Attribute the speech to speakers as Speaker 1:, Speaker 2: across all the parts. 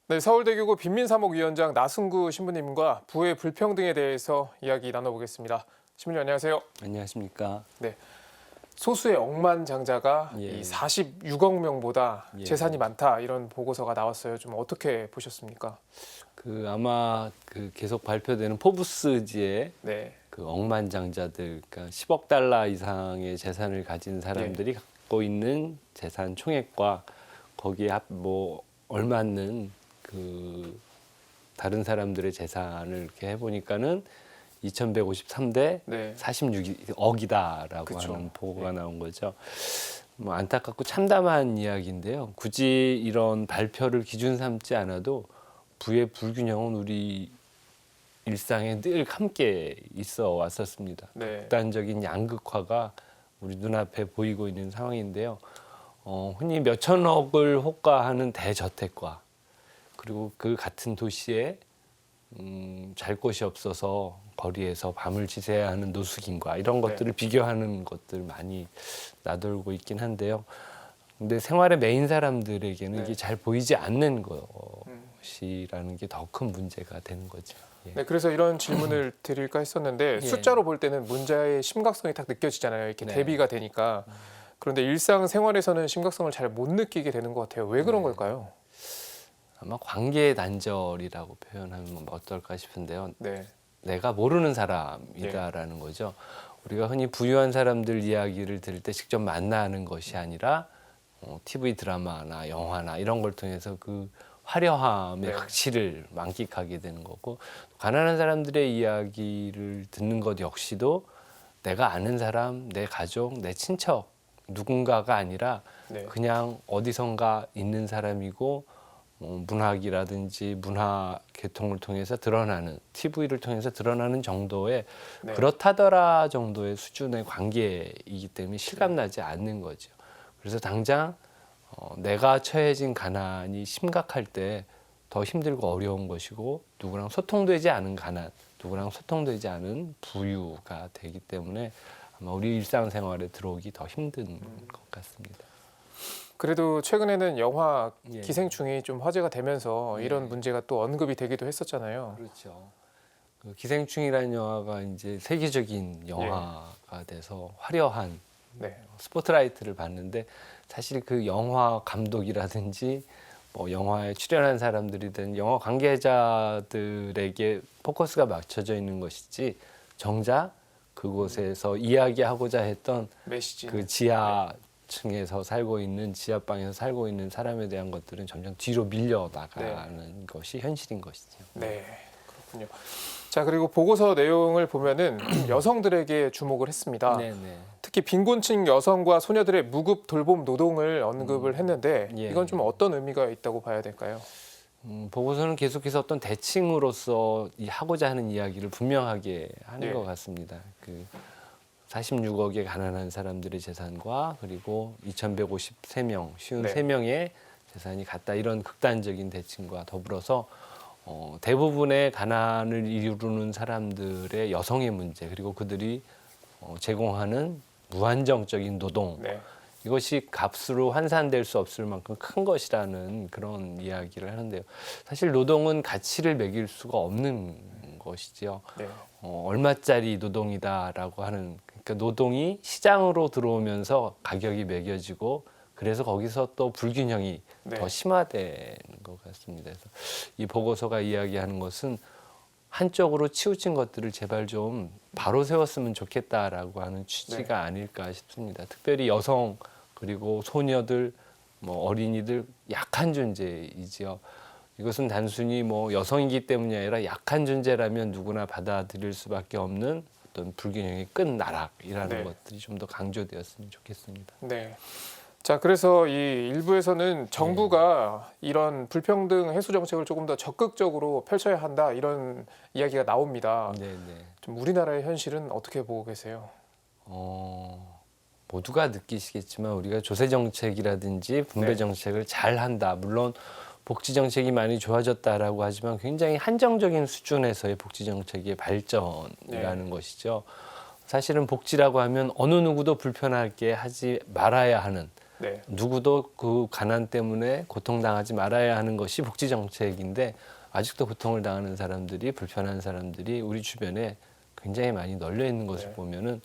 Speaker 1: 네, 서울대교구 빈민사목위원장 나승구 신부님과 부의 불평등에 대해서 이야기 나눠보겠습니다. 신부님 안녕하세요.
Speaker 2: 안녕하십니까.
Speaker 1: 네, 소수의 억만장자가
Speaker 2: 예.
Speaker 1: 이 46억 명보다
Speaker 2: 예.
Speaker 1: 재산이 많다 이런 보고서가 나왔어요. 좀 어떻게 보셨습니까?
Speaker 2: 아마 계속 발표되는 포브스지의
Speaker 1: 네,
Speaker 2: 억만장자들, 그러니까 10억 달러 이상의 재산을 가진 사람들이 갖고 있는 재산 총액과 거기에 얼맞는 다른 사람들의 재산을 이렇게 해보니까는 2,153대
Speaker 1: 네,
Speaker 2: 46억이다라고
Speaker 1: 그쵸.
Speaker 2: 하는 보고가 나온 거죠. 안타깝고 참담한 이야기인데요. 굳이 이런 발표를 기준 삼지 않아도 부의 불균형은 우리 일상에 늘 함께 있어 왔었습니다.
Speaker 1: 네.
Speaker 2: 극단적인 양극화가 우리 눈앞에 보이고 있는 상황인데요. 흔히 몇천억을 호가하는 대저택과 그리고 그 같은 도시에 잘 곳이 없어서 거리에서 밤을 지새야 하는 노숙인과 이런 것들을 비교하는 것들 많이 나돌고 있긴 한데요. 근데 생활의 메인 사람들에게는 이게 잘 보이지 않는 것이라는 게 더 큰 문제가 되는 거죠. 예.
Speaker 1: 네, 그래서 이런 질문을 드릴까 했었는데 숫자로 볼 때는 문제의 심각성이 딱 느껴지잖아요. 이렇게
Speaker 2: 네.
Speaker 1: 대비가 되니까. 그런데 일상생활에서는 심각성을 잘 못 느끼게 되는 것 같아요. 왜 그런 걸까요?
Speaker 2: 아마 관계 단절이라고 표현하면 어떨까 싶은데요.
Speaker 1: 네,
Speaker 2: 내가 모르는 사람이다라는 거죠. 우리가 흔히 부유한 사람들 이야기를 들을 때 직접 만나는 것이 아니라 TV 드라마나 영화나 이런 걸 통해서 그 화려함의 극치를 만끽하게 되는 거고, 가난한 사람들의 이야기를 듣는 것 역시도 내가 아는 사람, 내 가족, 내 친척 누군가가 아니라 그냥 어디선가 있는 사람이고 문학이라든지 문화 계통을 통해서 드러나는, TV를 통해서 드러나는 정도의 그렇다더라 정도의 수준의 관계이기 때문에 실감나지 않는 거죠. 그래서 당장 내가 처해진 가난이 심각할 때 더 힘들고 어려운 것이고, 누구랑 소통되지 않은 가난, 누구랑 소통되지 않은 부유가 되기 때문에 아마 우리 일상생활에 들어오기 더 힘든 것 같습니다.
Speaker 1: 그래도 최근에는 영화
Speaker 2: 예.
Speaker 1: 기생충이 좀 화제가 되면서 이런 문제가 또 언급이 되기도 했었잖아요.
Speaker 2: 그렇죠. 기생충이라는 영화가 이제 세계적인 영화가 돼서 화려한
Speaker 1: 네,
Speaker 2: 스포트라이트를 받는데, 사실 그 영화 감독이라든지 영화에 출연한 사람들이든 영화 관계자들에게 포커스가 맞춰져 있는 것이지, 정작 그곳에서 이야기하고자 했던
Speaker 1: 메시지.
Speaker 2: 그 지하층에서 살고 있는, 지하방에서 살고 있는 사람에 대한 것들은 점점 뒤로 밀려 나가는 것이 현실인 것이죠.
Speaker 1: 네, 그렇군요. 자, 그리고 보고서 내용을 보면은 여성들에게 주목을 했습니다.
Speaker 2: 네네.
Speaker 1: 특히 빈곤층 여성과 소녀들의 무급 돌봄 노동을 언급을 했는데
Speaker 2: 예.
Speaker 1: 이건 좀 어떤 의미가 있다고 봐야 될까요?
Speaker 2: 보고서는 계속해서 어떤 대칭으로서 하고자 하는 이야기를 분명하게 하는 것 같습니다. 46억의 가난한 사람들의 재산과 그리고 2,153명, 53명의 재산이 같다, 이런 극단적인 대칭과 더불어서 대부분의 가난을 이루는 사람들의 여성의 문제, 그리고 그들이 제공하는 무한정적인 노동, 이것이 값으로 환산될 수 없을 만큼 큰 것이라는 그런 이야기를 하는데요. 사실 노동은 가치를 매길 수가 없는 것이죠. 얼마짜리 노동이다라고 하는, 그러니까 노동이 시장으로 들어오면서 가격이 매겨지고, 그래서 거기서 또 불균형이 더 심화되는 것 같습니다. 그래서 이 보고서가 이야기하는 것은 한쪽으로 치우친 것들을 제발 좀 바로 세웠으면 좋겠다라고 하는 취지가 아닐까 싶습니다. 특별히 여성, 그리고 소녀들, 어린이들, 약한 존재이지요. 이것은 단순히 여성이기 때문이 아니라 약한 존재라면 누구나 받아들일 수밖에 없는 어떤 불균형의 끝나락이라는 것들이 좀 더 강조되었으면 좋겠습니다.
Speaker 1: 네. 자, 그래서 이 일부에서는 정부가 이런 불평등 해소 정책을 조금 더 적극적으로 펼쳐야 한다, 이런 이야기가 나옵니다. 좀 우리나라의 현실은 어떻게 보고 계세요?
Speaker 2: 모두가 느끼시겠지만 우리가 조세 정책이라든지 분배 정책을 잘 한다. 물론 복지 정책이 많이 좋아졌다라고 하지만 굉장히 한정적인 수준에서의 복지 정책의 발전이라는 것이죠. 사실은 복지라고 하면 어느 누구도 불편하게 하지 말아야 하는,
Speaker 1: 네.
Speaker 2: 누구도 그 가난 때문에 고통당하지 말아야 하는 것이 복지 정책인데 아직도 고통을 당하는 사람들이, 불편한 사람들이 우리 주변에 굉장히 많이 널려 있는 것을
Speaker 1: 네.
Speaker 2: 보면은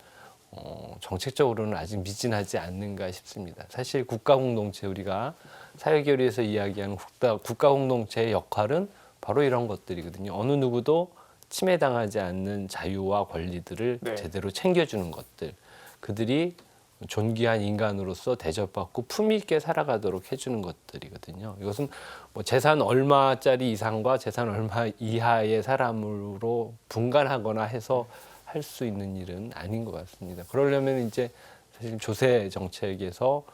Speaker 2: 정책적으로는 아직 미진하지 않는가 싶습니다. 사실 국가공동체, 우리가 사회교류에서 이야기하는 국가공동체의 역할은 바로 이런 것들이거든요. 어느 누구도 침해당하지 않는 자유와 권리들을
Speaker 1: 네.
Speaker 2: 제대로 챙겨주는 것들, 그들이 존귀한 인간으로서 대접받고 품위 있게 살아가도록 해주는 것들이거든요. 이것은 뭐 재산 얼마짜리 이상과 재산 얼마 이하의 사람으로 분간하거나 해서 할 수 있는 일은 아닌 것 같습니다. 그러려면 이제 사실 조세 정책에서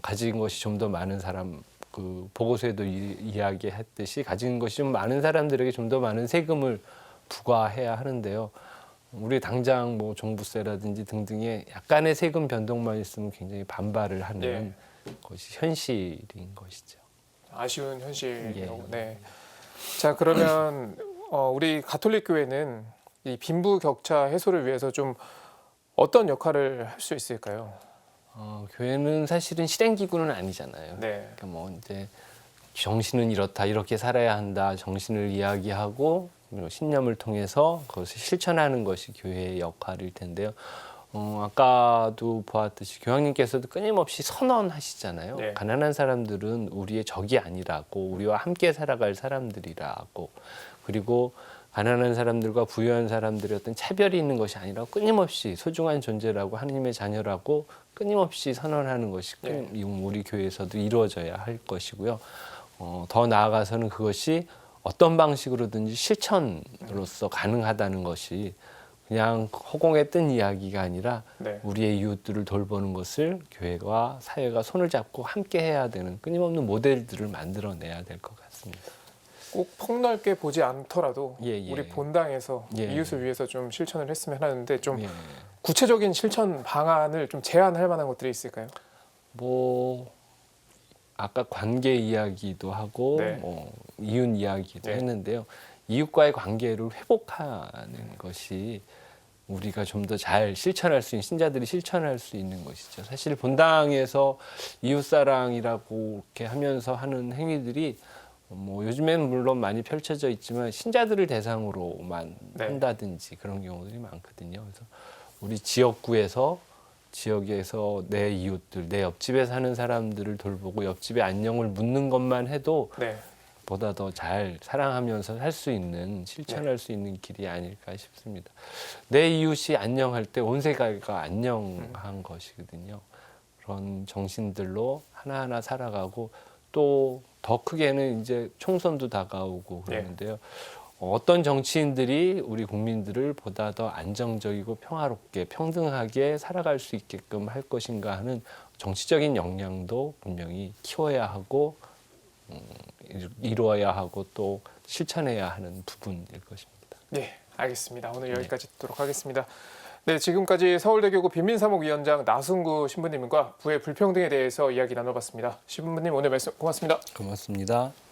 Speaker 2: 가진 것이 좀 더 많은 사람, 그 보고서에도 이야기했듯이 가진 것이 좀 많은 사람들에게 좀 더 많은 세금을 부과해야 하는데요. 우리 당장 뭐 종부세라든지 등등의 약간의 세금 변동만 있으면 굉장히 반발을 하는 것이 현실인 것이죠.
Speaker 1: 아쉬운 현실이라고.
Speaker 2: 예.
Speaker 1: 네. 자, 그러면 우리 가톨릭 교회는 이 빈부 격차 해소를 위해서 좀 어떤 역할을 할 수 있을까요?
Speaker 2: 교회는 사실은 실행기구는 아니잖아요.
Speaker 1: 네.
Speaker 2: 그러니까 뭐 이제 정신은 이렇다, 이렇게 살아야 한다, 정신을 이야기하고 신념을 통해서 그것을 실천하는 것이 교회의 역할일 텐데요. 아까도 보았듯이 교황님께서도 끊임없이 선언하시잖아요.
Speaker 1: 네.
Speaker 2: 가난한 사람들은 우리의 적이 아니라고, 우리와 함께 살아갈 사람들이라고, 그리고 가난한 사람들과 부유한 사람들의 어떤 차별이 있는 것이 아니라 끊임없이 소중한 존재라고, 하느님의 자녀라고 끊임없이 선언하는 것이 우리 교회에서도 이루어져야 할 것이고요. 더 나아가서는 그것이 어떤 방식으로든지 실천으로서 가능하다는 것이 그냥 허공에 뜬 이야기가 아니라 우리의 이웃들을 돌보는 것을 교회와 사회가 손을 잡고 함께 해야 되는 끊임없는 모델들을 만들어내야 될 것 같습니다.
Speaker 1: 꼭 폭넓게 보지 않더라도
Speaker 2: 예.
Speaker 1: 우리 본당에서
Speaker 2: 예.
Speaker 1: 이웃을 위해서 좀 실천을 했으면 하는데 좀 구체적인 실천 방안을 좀 제안할 만한 것들이 있을까요?
Speaker 2: 뭐 아까 관계 이야기도 하고 이웃 이야기도 했는데요. 이웃과의 관계를 회복하는 것이 우리가 좀 더 잘 실천할 수 있는, 신자들이 실천할 수 있는 것이죠. 사실 본당에서 이웃사랑이라고 이렇게 하면서 하는 행위들이 뭐 요즘에는 물론 많이 펼쳐져 있지만 신자들을 대상으로만 한다든지 그런 경우들이 많거든요. 그래서 우리 지역에서 내 이웃들, 내 옆집에 사는 사람들을 돌보고 옆집의 안녕을 묻는 것만 해도 보다 더 잘 사랑하면서 살 수 있는, 실천할 수 있는 길이 아닐까 싶습니다. 내 이웃이 안녕할 때 온 세계가 안녕한 것이거든요. 그런 정신들로 하나하나 살아가고, 또 더 크게는 이제 총선도 다가오고 그러는데요. 어떤 정치인들이 우리 국민들을 보다 더 안정적이고 평화롭게, 평등하게 살아갈 수 있게끔 할 것인가 하는 정치적인 역량도 분명히 키워야 하고 이루어야 하고 또 실천해야 하는 부분일 것입니다.
Speaker 1: 네, 알겠습니다. 오늘 여기까지 듣도록 하겠습니다. 네, 지금까지 서울대교구 빈민사목위원장 나순구 신부님과 부의 불평등에 대해서 이야기 나눠봤습니다. 신부님 오늘 말씀 고맙습니다.
Speaker 2: 고맙습니다.